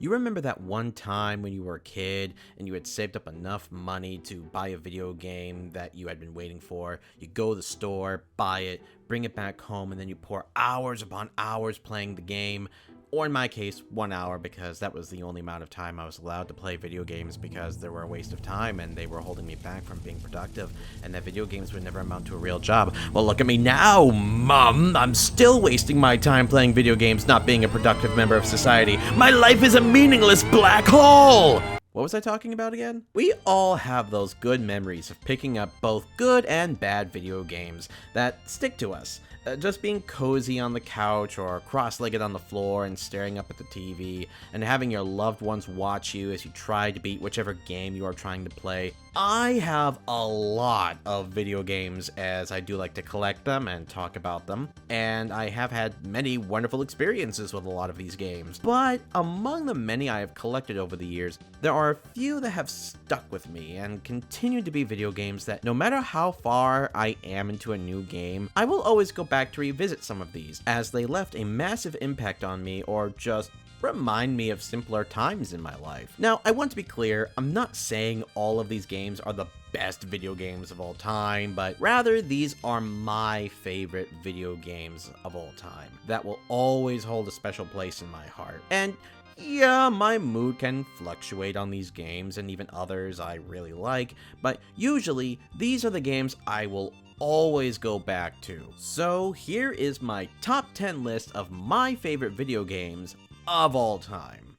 You remember that one time when you were a kid and you had saved up enough money to buy a video game that you had been waiting for? You go to the store, buy it, bring it back home, and then you pour hours upon hours playing the game. Or in my case, 1 hour, because that was the only amount of time I was allowed to play video games because they were a waste of time and they were holding me back from being productive, and that video games would never amount to a real job. Well, look at me now, Mom! I'm still wasting my time playing video games, not being a productive member of society. My life is a meaningless black hole! What was I talking about again? We all have those good memories of picking up both good and bad video games that stick to us. Just being cozy on the couch or cross-legged on the floor and staring up at the TV and having your loved ones watch you as you try to beat whichever game you are trying to play. I have a lot of video games, as I do like to collect them and talk about them, and I have had many wonderful experiences with a lot of these games. But among the many I have collected over the years, there are a few that have stuck with me and continue to be video games that no matter how far I am into a new game, I will always go back to revisit some of these, as they left a massive impact on me or just remind me of simpler times in my life. Now, I want to be clear, I'm not saying all of these games are the best video games of all time, but rather these are my favorite video games of all time that will always hold a special place in my heart. And yeah, my mood can fluctuate on these games and even others I really like, but usually these are the games I will always go back to. So here is my top 10 list of my favorite video games of all time.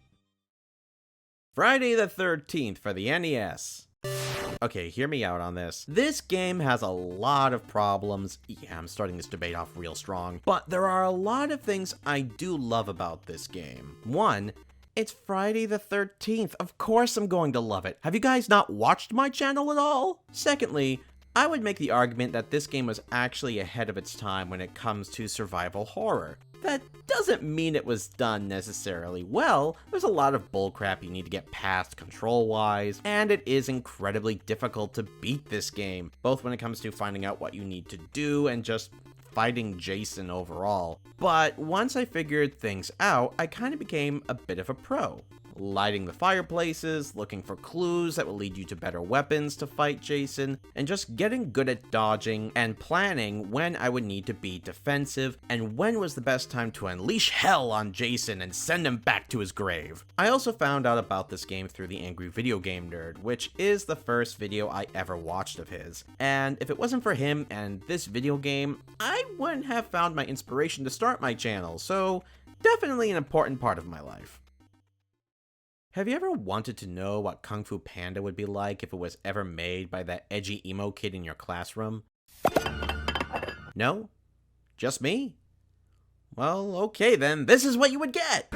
Friday the 13th for the NES. Okay, hear me out on this. This game has a lot of problems. Yeah, I'm starting this debate off real strong. But there are a lot of things I do love about this game. One, it's Friday the 13th. Of course I'm going to love it. Have you guys not watched my channel at all? Secondly, I would make the argument that this game was actually ahead of its time when it comes to survival horror. That doesn't mean it was done necessarily well. There's a lot of bullcrap you need to get past control-wise, and it is incredibly difficult to beat this game, both when it comes to finding out what you need to do and just fighting Jason overall. But once I figured things out, I kind of became a bit of a pro. Lighting the fireplaces, looking for clues that will lead you to better weapons to fight Jason, and just getting good at dodging and planning when I would need to be defensive and when was the best time to unleash hell on Jason and send him back to his grave. I also found out about this game through the Angry Video Game Nerd, which is the first video I ever watched of his. And if it wasn't for him and this video game, I wouldn't have found my inspiration to start my channel, so definitely an important part of my life. Have you ever wanted to know what Kung Fu Panda would be like if it was ever made by that edgy emo kid in your classroom? No? Just me? Well, okay then, this is what you would get!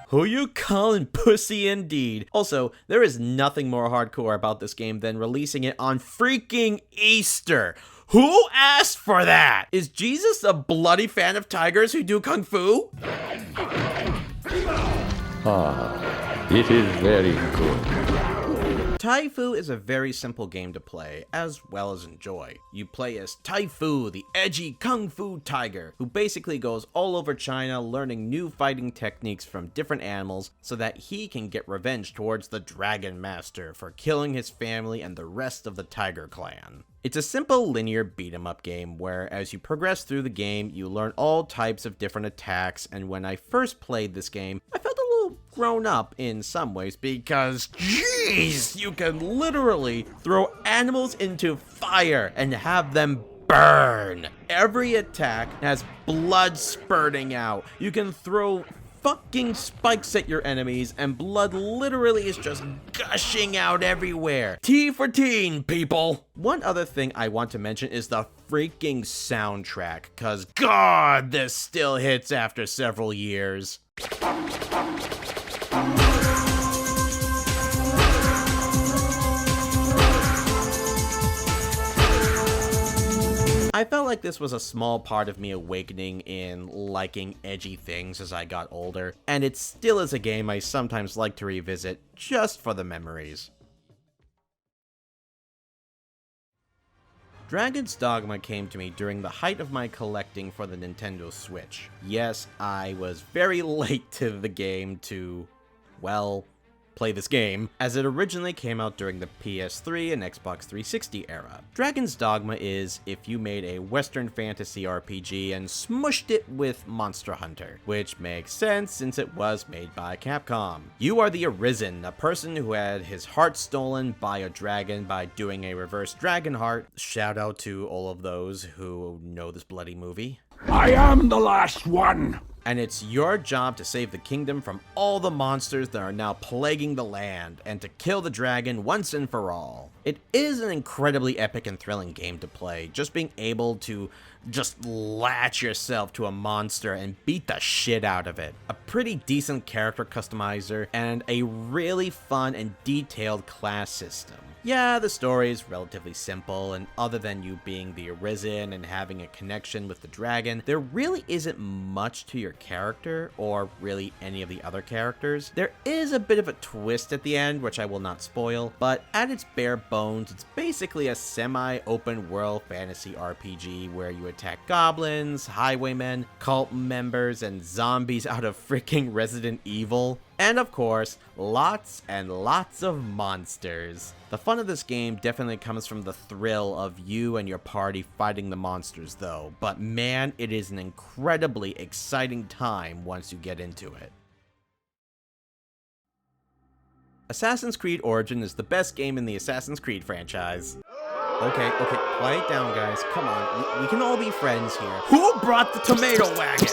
Who you callin' pussy indeed. Also, there is nothing more hardcore about this game than releasing it on freaking Easter. Who asked for that? Is Jesus a bloody fan of tigers who do kung fu? It is very good. Tai-Fu is a very simple game to play, as well as enjoy. You play as Tai-Fu, the edgy kung fu tiger, who basically goes all over China learning new fighting techniques from different animals so that he can get revenge towards the Dragon Master for killing his family and the rest of the Tiger Clan. It's a simple linear beat-em-up game where as you progress through the game, you learn all types of different attacks, and when I first played this game, I felt a little grown up in some ways because, jeez, you can literally throw animals into fire and have them burn. Every attack has blood spurting out. You can throw fucking spikes at your enemies and blood literally is just gushing out everywhere. T for teen, people! One other thing I want to mention is the freaking soundtrack, cause God, this still hits after several years. I felt like this was a small part of me awakening in liking edgy things as I got older, and it still is a game I sometimes like to revisit just for the memories. Dragon's Dogma came to me during the height of my collecting for the Nintendo Switch. Yes, I was very late to the game to, well, play this game, as it originally came out during the PS3 and Xbox 360 era. Dragon's Dogma is if you made a Western fantasy RPG and smushed it with Monster Hunter, which makes sense since it was made by Capcom. You are the Arisen, a person who had his heart stolen by a dragon by doing a reverse dragon heart. Shout out to all of those who know this bloody movie. I am the last one! And it's your job to save the kingdom from all the monsters that are now plaguing the land, and to kill the dragon once and for all. It is an incredibly epic and thrilling game to play, just being able to just latch yourself to a monster and beat the shit out of it. A pretty decent character customizer, and a really fun and detailed class system. Yeah, the story is relatively simple, and other than you being the Arisen and having a connection with the dragon, there really isn't much to your character, or really any of the other characters. There is a bit of a twist at the end, which I will not spoil, but at its bare bones, it's basically a semi-open world fantasy RPG where you attack goblins, highwaymen, cult members, and zombies out of freaking Resident Evil. And of course, lots and lots of monsters. The fun of this game definitely comes from the thrill of you and your party fighting the monsters though, but man, it is an incredibly exciting time once you get into it. Assassin's Creed Origin is the best game in the Assassin's Creed franchise. Okay, quiet down guys, come on, we can all be friends here. Who brought the tomato wagon?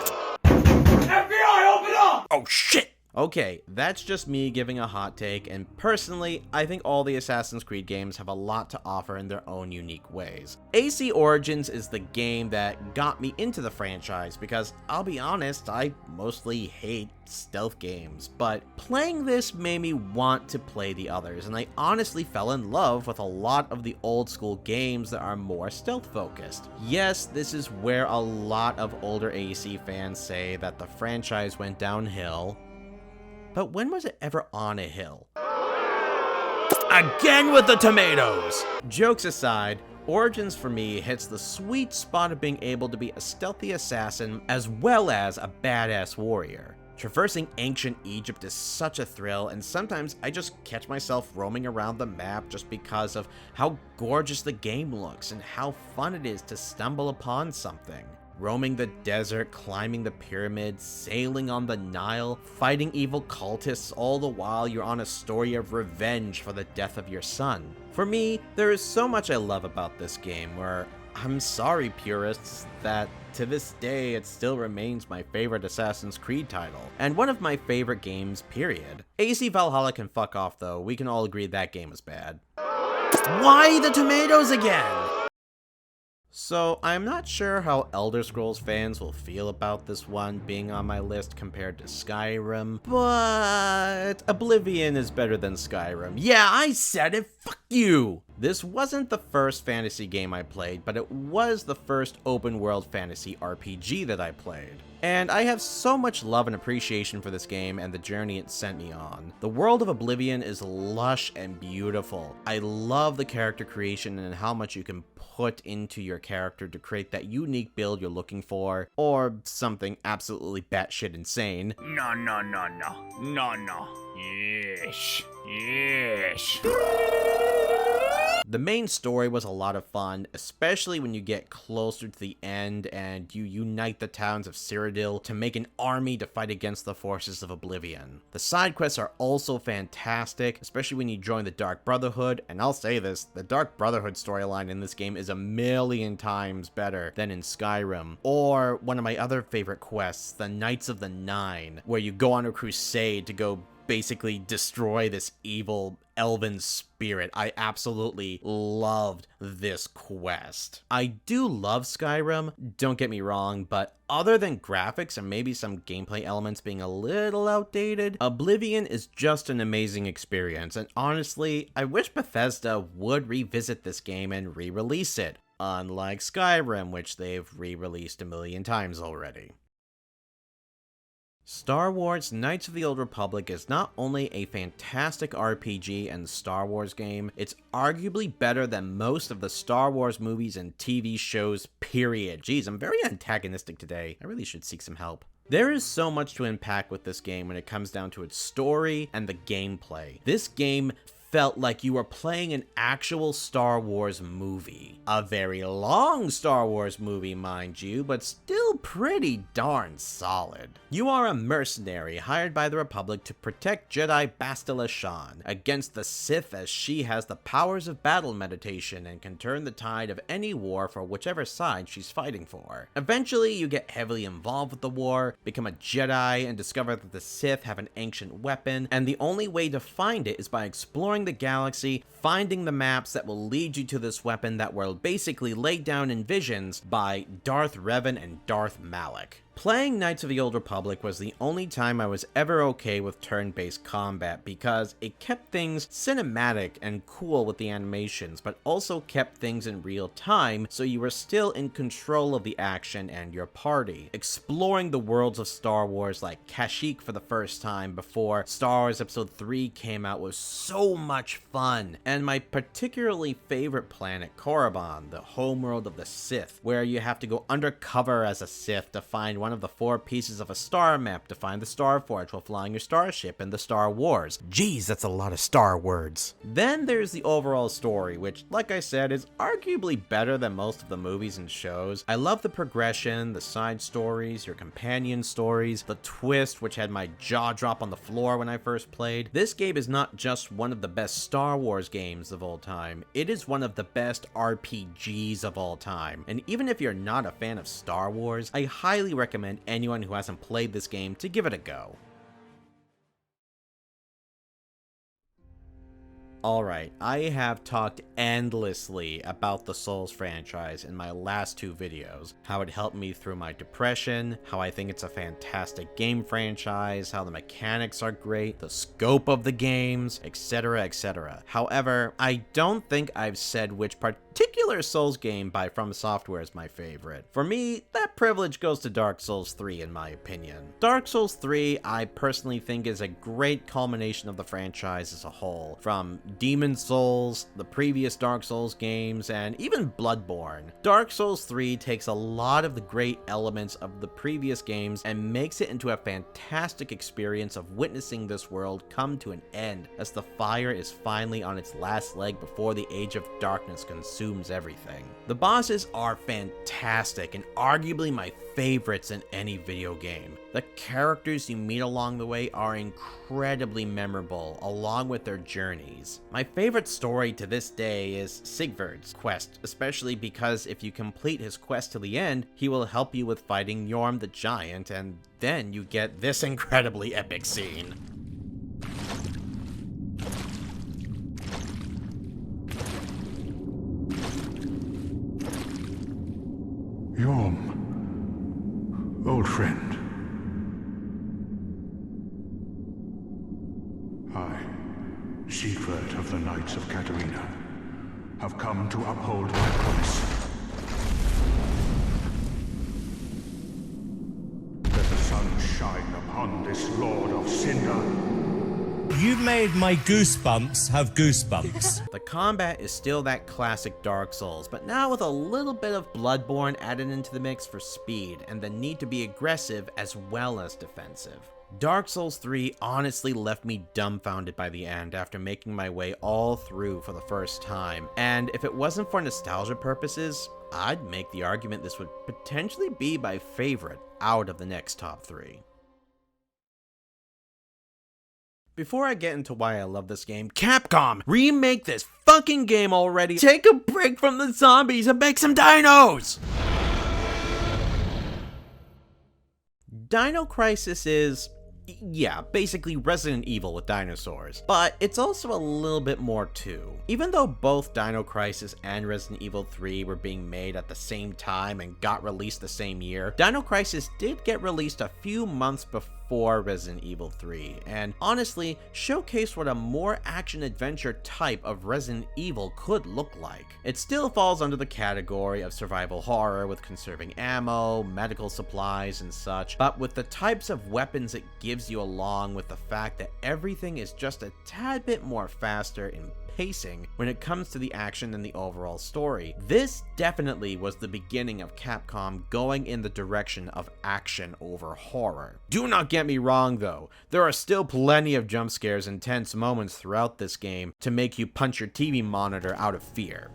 FBI, open up! Oh shit! Okay, that's just me giving a hot take, and personally, I think all the Assassin's Creed games have a lot to offer in their own unique ways. AC Origins is the game that got me into the franchise because, I'll be honest, I mostly hate stealth games, but playing this made me want to play the others, and I honestly fell in love with a lot of the old school games that are more stealth focused. Yes, this is where a lot of older AC fans say that the franchise went downhill, but when was it ever on a hill? Again with the tomatoes! Jokes aside, Origins for me hits the sweet spot of being able to be a stealthy assassin as well as a badass warrior. Traversing ancient Egypt is such a thrill, and sometimes I just catch myself roaming around the map just because of how gorgeous the game looks and how fun it is to stumble upon something. Roaming the desert, climbing the pyramids, sailing on the Nile, fighting evil cultists, all the while you're on a story of revenge for the death of your son. For me, there is so much I love about this game where, I'm sorry purists, that to this day it still remains my favorite Assassin's Creed title, and one of my favorite games, period. AC Valhalla can fuck off though, we can all agree that game is bad. Why the tomatoes again? So, I'm not sure how Elder Scrolls fans will feel about this one being on my list compared to Skyrim, but Oblivion is better than Skyrim. Yeah, I said it, fuck you! This wasn't the first fantasy game I played, but it was the first open world fantasy RPG that I played. And I have so much love and appreciation for this game and the journey it sent me on. The world of Oblivion is lush and beautiful. I love the character creation and how much you can put into your character to create that unique build you're looking for, or something absolutely batshit insane. No. Yes. The main story was a lot of fun, especially when you get closer to the end and you unite the towns of Cyrodiil to make an army to fight against the forces of Oblivion. The side quests are also fantastic, especially when you join the Dark Brotherhood, and I'll say this, the Dark Brotherhood storyline in this game is a million times better than in Skyrim. Or one of my other favorite quests, the Knights of the Nine, where you go on a crusade to go basically destroy this evil elven spirit. I absolutely loved this quest. I do love Skyrim, don't get me wrong, but other than graphics and maybe some gameplay elements being a little outdated, Oblivion is just an amazing experience, and honestly, I wish Bethesda would revisit this game and re-release it. unlike Skyrim, which they've re-released a million times already. Star Wars Knights of the Old Republic is not only a fantastic RPG and Star Wars game, it's arguably better than most of the Star Wars movies and TV shows, period. Jeez, I'm very antagonistic today. I really should seek some help. There is so much to unpack with this game when it comes down to its story and the gameplay. This game felt like you were playing an actual Star Wars movie. A very long Star Wars movie, mind you, but still pretty darn solid. You are a mercenary hired by the Republic to protect Jedi Bastila Shan against the Sith, as she has the powers of battle meditation and can turn the tide of any war for whichever side she's fighting for. Eventually, you get heavily involved with the war, become a Jedi, and discover that the Sith have an ancient weapon, and the only way to find it is by exploring the galaxy, finding the maps that will lead you to this weapon that were basically laid down in visions by Darth Revan and Darth Malak. Playing Knights of the Old Republic was the only time I was ever okay with turn-based combat because it kept things cinematic and cool with the animations, but also kept things in real time so you were still in control of the action and your party. Exploring the worlds of Star Wars like Kashyyyk for the first time before Star Wars Episode 3 came out was so much fun, and my particularly favorite planet, Korriban, the homeworld of the Sith, where you have to go undercover as a Sith to find one of the 4 pieces of a star map to find the Star Forge while flying your starship in the Star Wars. Jeez, that's a lot of star words. Then there's the overall story, which, like I said, is arguably better than most of the movies and shows. I love the progression, the side stories, your companion stories, the twist, which had my jaw drop on the floor when I first played. This game is not just one of the best Star Wars games of all time, it is one of the best RPGs of all time. And even if you're not a fan of Star Wars, I highly recommend anyone who hasn't played this game to give it a go. Alright, I have talked endlessly about the Souls franchise in my last 2 videos. How it helped me through my depression, how I think it's a fantastic game franchise, how the mechanics are great, the scope of the games, etc, etc. However, I don't think I've said which particular Souls game by From Software is my favorite. For me, that privilege goes to Dark Souls 3 in my opinion. Dark Souls 3 I personally think is a great culmination of the franchise as a whole, from Demon Souls, the previous Dark Souls games, and even Bloodborne. Dark Souls 3 takes a lot of the great elements of the previous games and makes it into a fantastic experience of witnessing this world come to an end as the fire is finally on its last leg before the Age of Darkness consumes everything. The bosses are fantastic and arguably my favorites in any video game. The characters you meet along the way are incredibly memorable, along with their journeys. My favorite story to this day is Sigvard's quest, especially because if you complete his quest to the end, he will help you with fighting Yorm the Giant, and then you get this incredibly epic scene. Yorm, old friend. I, Sigvard of the Knights of Katarina, have come to uphold my promise. Let the sun shine upon this Lord of Cinder. You've made my goosebumps have goosebumps. The combat is still that classic Dark Souls, but now with a little bit of Bloodborne added into the mix for speed and the need to be aggressive as well as defensive. Dark Souls 3 honestly left me dumbfounded by the end after making my way all through for the first time, and if it wasn't for nostalgia purposes, I'd make the argument this would potentially be my favorite out of the next top 3. Before I get into why I love this game, Capcom, remake this fucking game already! Take a break from the zombies and make some dinos! Dino Crisis is, yeah, basically Resident Evil with dinosaurs, but it's also a little bit more too. Even though both Dino Crisis and Resident Evil 3 were being made at the same time and got released the same year, Dino Crisis did get released a few months before before Resident Evil 3, and honestly showcased what a more action-adventure type of Resident Evil could look like. It still falls under the category of survival horror with conserving ammo, medical supplies, and such, but with the types of weapons it gives you, along with the fact that everything is just a tad bit more faster in pacing when it comes to the action and the overall story. This definitely was the beginning of Capcom going in the direction of action over horror. Do not get me wrong though, there are still plenty of jump scares and tense moments throughout this game to make you punch your TV monitor out of fear.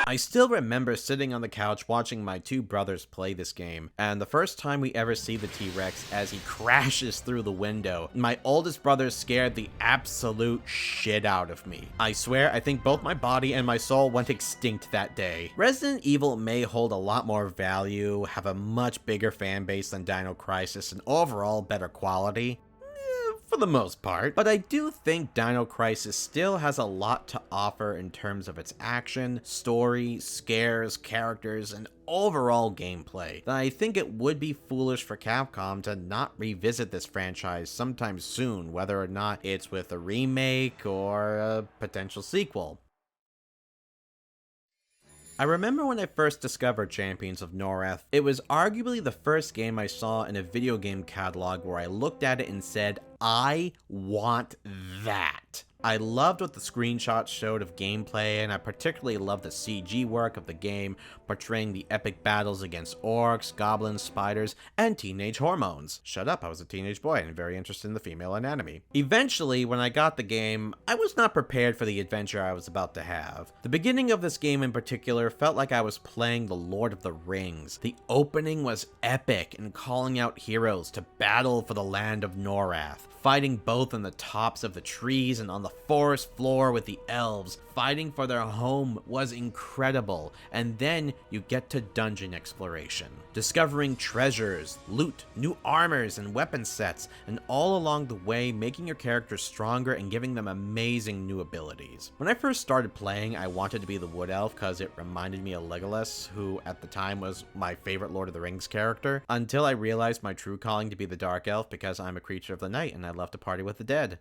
I still remember sitting on the couch watching my two brothers play this game, and the first time we ever see the T-Rex as he crashes through the window, my oldest brother scared the absolute shit out of me. I swear, I think both my body and my soul went extinct that day. Resident Evil may hold a lot more value, have a much bigger fan base than Dino Crisis, and overall better quality. For the most part, but I do think Dino Crisis still has a lot to offer in terms of its action, story, scares, characters, and overall gameplay, that I think it would be foolish for Capcom to not revisit this franchise sometime soon, whether or not it's with a remake or a potential sequel. I remember when I first discovered Champions of Norrath, it was arguably the first game I saw in a video game catalog where I looked at it and said, I want that. I loved what the screenshots showed of gameplay, and I particularly loved the CG work of the game, portraying the epic battles against orcs, goblins, spiders, and teenage hormones. Shut up, I was a teenage boy and very interested in the female anatomy. Eventually, when I got the game, I was not prepared for the adventure I was about to have. The beginning of this game in particular felt like I was playing The Lord of the Rings. The opening was epic and calling out heroes to battle for the land of Norrath, fighting both on the tops of the trees and on the forest floor with the elves. Fighting for their home was incredible, and then you get to dungeon exploration, discovering treasures, loot, new armors and weapon sets, and all along the way making your character stronger and giving them amazing new abilities. When I first started playing, I wanted to be the Wood Elf because it reminded me of Legolas, who at the time was my favorite Lord of the Rings character, until I realized my true calling to be the Dark Elf because I'm a creature of the night and I love to party with the dead.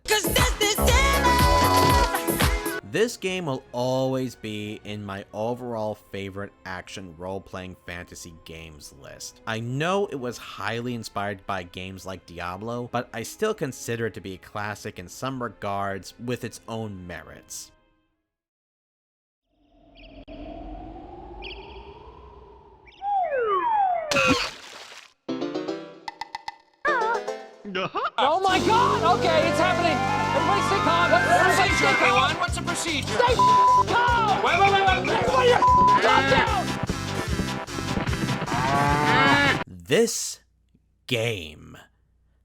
This game will always be in my overall favorite action role-playing fantasy games list. I know it was highly inspired by games like Diablo, but I still consider it to be a classic in some regards with its own merits. Oh my god! Okay, it's happening! Everybody stay calm! What's the procedure, everyone? What's the procedure? Stay calm! Wait! Everybody calm down! This game,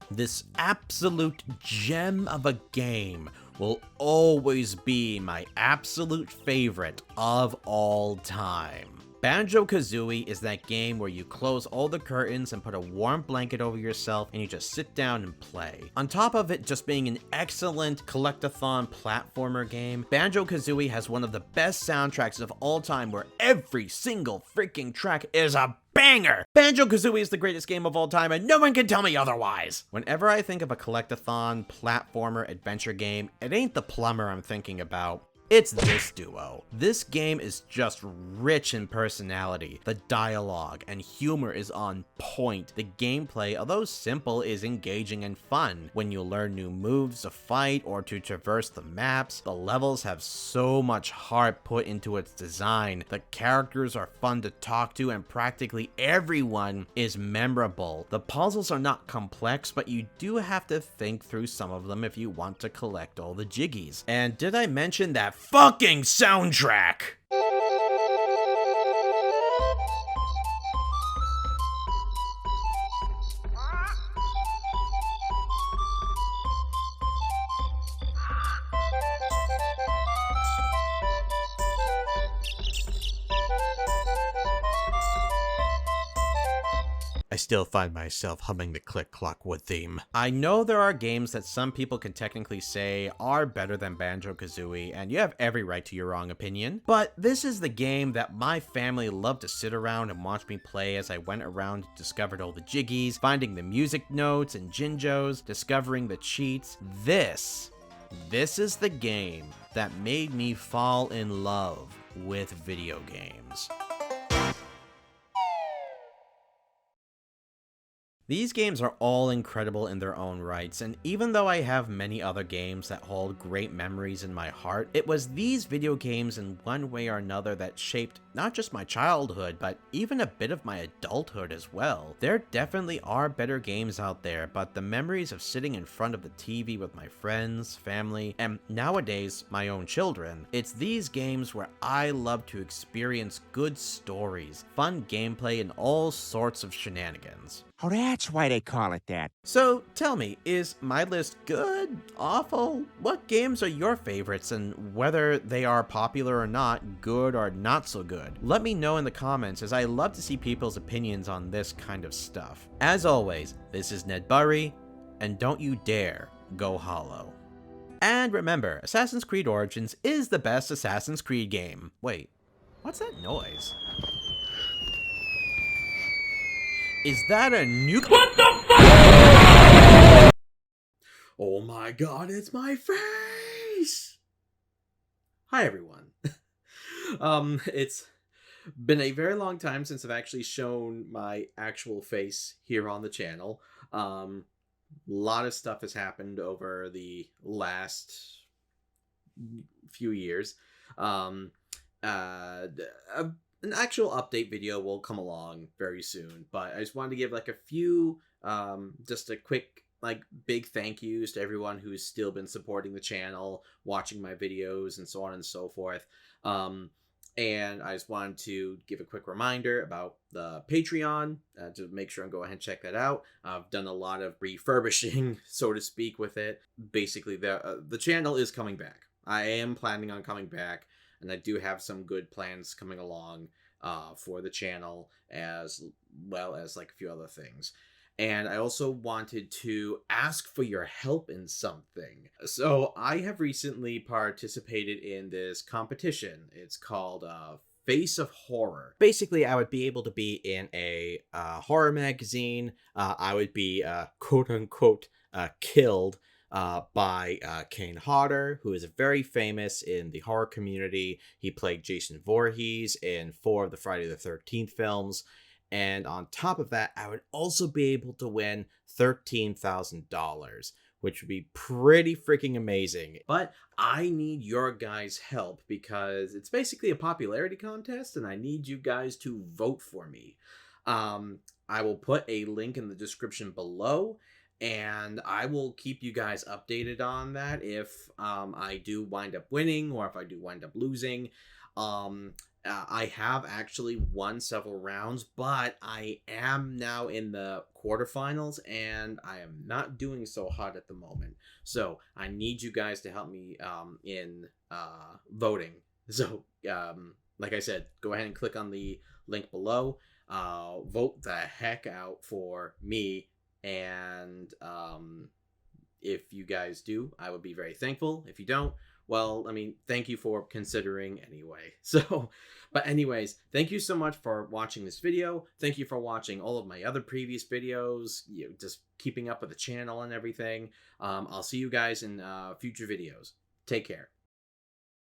this absolute gem of a game, will always be my absolute favorite of all time. Banjo-Kazooie is that game where you close all the curtains and put a warm blanket over yourself and you just sit down and play. On top of it just being an excellent collectathon platformer game, Banjo-Kazooie has one of the best soundtracks of all time where every single freaking track is a banger! Banjo-Kazooie is the greatest game of all time and no one can tell me otherwise! Whenever I think of a collectathon platformer adventure game, it ain't The Plumber I'm thinking about. It's this duo. This game is just rich in personality. The dialogue and humor is on point. The gameplay, although simple, is engaging and fun. When you learn new moves to fight or to traverse the maps, the levels have so much heart put into its design. The characters are fun to talk to and practically everyone is memorable. The puzzles are not complex, but you do have to think through some of them if you want to collect all the jiggies. And did I mention that fucking soundtrack? I still find myself humming the Click Clockwood theme. I know there are games that some people can technically say are better than Banjo-Kazooie, and you have every right to your wrong opinion, but this is the game that my family loved to sit around and watch me play as I went around and discovered all the jiggies, finding the music notes and jinjos, discovering the cheats. This is the game that made me fall in love with video games. These games are all incredible in their own rights, and even though I have many other games that hold great memories in my heart, it was these video games in one way or another that shaped not just my childhood, but even a bit of my adulthood as well. There definitely are better games out there, but the memories of sitting in front of the TV with my friends, family, and nowadays my own children, it's these games where I love to experience good stories, fun gameplay, and all sorts of shenanigans. Oh, that's why they call it that. So tell me, is my list good? Awful? What games are your favorites, and whether they are popular or not, good or not so good? Let me know in the comments, as I love to see people's opinions on this kind of stuff. As always, this is Ned Burry, and don't you dare go hollow. And remember, Assassin's Creed Origins is the best Assassin's Creed game. Wait, what's that noise? Is that a nuke? What the fuck? Oh my god, it's my face! Hi everyone. It's been a very long time since I've actually shown my actual face here on the channel. A lot of stuff has happened over the last few years. An actual update video will come along very soon, but I just wanted to give like a few, just a quick, like, big thank yous to everyone who's still been supporting the channel, watching my videos, and so on and so forth. And I just wanted to give a quick reminder about the Patreon, to make sure and go ahead and check that out. I've done a lot of refurbishing, so to speak, with it. Basically, the channel is coming back. I am planning on coming back, and I do have some good plans coming along for the channel, as well as like a few other things. And I also wanted to ask for your help in something. So I have recently participated in this competition. It's called Face of Horror. Basically, I would be able to be in a horror magazine. I would be quote-unquote killed by Kane Hodder, who is very famous in the horror community. He played Jason Voorhees in 4 of the Friday the 13th films. And on top of that, I would also be able to win $13,000, which would be pretty freaking amazing. But I need your guys' help, because it's basically a popularity contest, and I need you guys to vote for me. I will put a link in the description below, and I will keep you guys updated on that if I do wind up winning or if I do wind up losing. I have actually won several rounds, but I am now in the quarterfinals, and I am not doing so hot at the moment. So I need you guys to help me in voting. So, like I said, go ahead and click on the link below. Vote the heck out for me. And if you guys do, I would be very thankful. If you don't, well, I mean, thank you for considering anyway. So, but anyways, thank you so much for watching this video. Thank you for watching all of my other previous videos, just keeping up with the channel and everything. I'll see you guys in future videos. Take care.